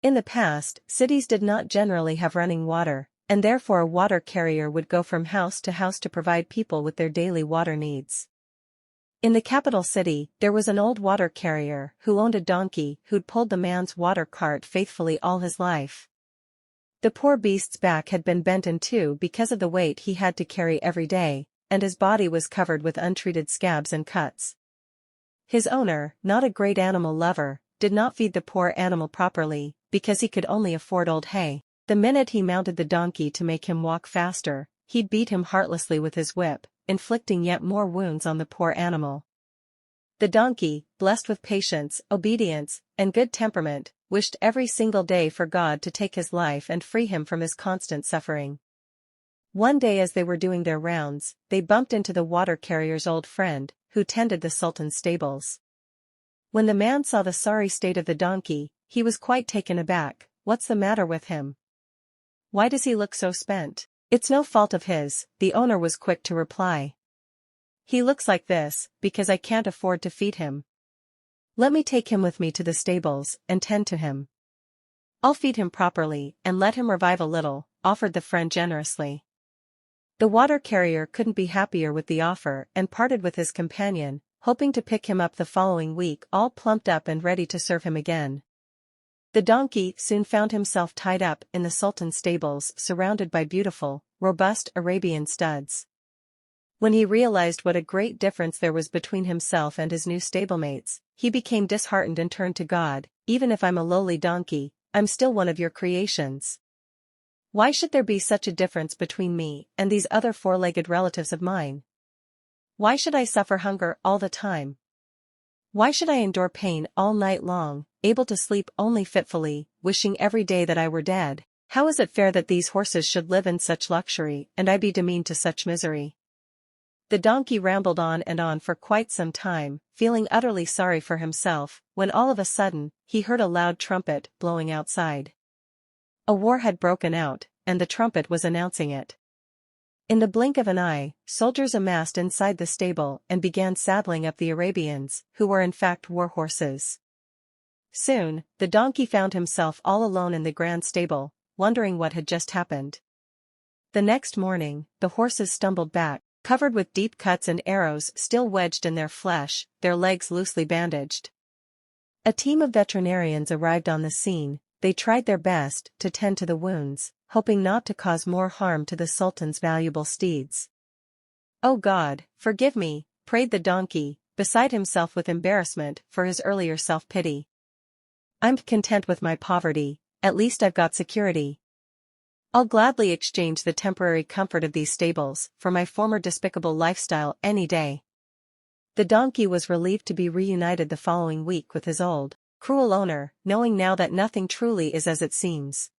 In the past, cities did not generally have running water, and therefore a water carrier would go from house to provide people with their daily water needs. In the capital city, there was an old water carrier who owned a donkey who'd pulled the man's water cart faithfully all his life. The poor beast's back had been bent in two because of the weight he had to carry every day, and his body was covered with untreated scabs and cuts. His owner, not a great animal lover, did not feed the poor animal properly, because he could only afford old hay. The minute he mounted the donkey to make him walk faster, he'd beat him heartlessly with his whip, inflicting yet more wounds on the poor animal. The donkey, blessed with patience, obedience, and good temperament, wished every single day for God to take his life and free him from his constant suffering. One day as they were doing their rounds, they bumped into the water carrier's old friend, who tended the Sultan's stables. When the man saw the sorry state of the donkey, he was quite taken aback. "What's the matter with him? Why does he look so spent?" "It's no fault of his," the owner was quick to reply. "He looks like this because I can't afford to feed him. Let me take him with me to the stables and tend to him. I'll feed him properly and let him revive a little," offered the friend generously. The water carrier couldn't be happier with the offer and parted with his companion, hoping to pick him up the following week all plumped up and ready to serve him again. The donkey soon found himself tied up in the Sultan's stables surrounded by beautiful, robust Arabian studs. When he realized what a great difference there was between himself and his new stablemates, he became disheartened and turned to God. "Even if I'm a lowly donkey, I'm still one of your creations. Why should there be such a difference between me and these other four-legged relatives of mine? Why should I suffer hunger all the time? Why should I endure pain all night long, able to sleep only fitfully, wishing every day that I were dead? How is it fair that these horses should live in such luxury and I be demeaned to such misery?" The donkey rambled on and on for quite some time, feeling utterly sorry for himself, when all of a sudden, he heard a loud trumpet blowing outside. A war had broken out, and the trumpet was announcing it. In the blink of an eye, soldiers amassed inside the stable and began saddling up the Arabians, who were in fact war horses. Soon, the donkey found himself all alone in the grand stable, wondering what had just happened. The next morning, the horses stumbled back, covered with deep cuts and arrows still wedged in their flesh, their legs loosely bandaged. A team of veterinarians arrived on the scene. They tried their best to tend to the wounds, hoping not to cause more harm to the Sultan's valuable steeds. "Oh God, forgive me," prayed the donkey, beside himself with embarrassment for his earlier self-pity. "I'm content with my poverty, at least I've got security. I'll gladly exchange the temporary comfort of these stables for my former despicable lifestyle any day." The donkey was relieved to be reunited the following week with his old, cruel owner, knowing now that nothing truly is as it seems.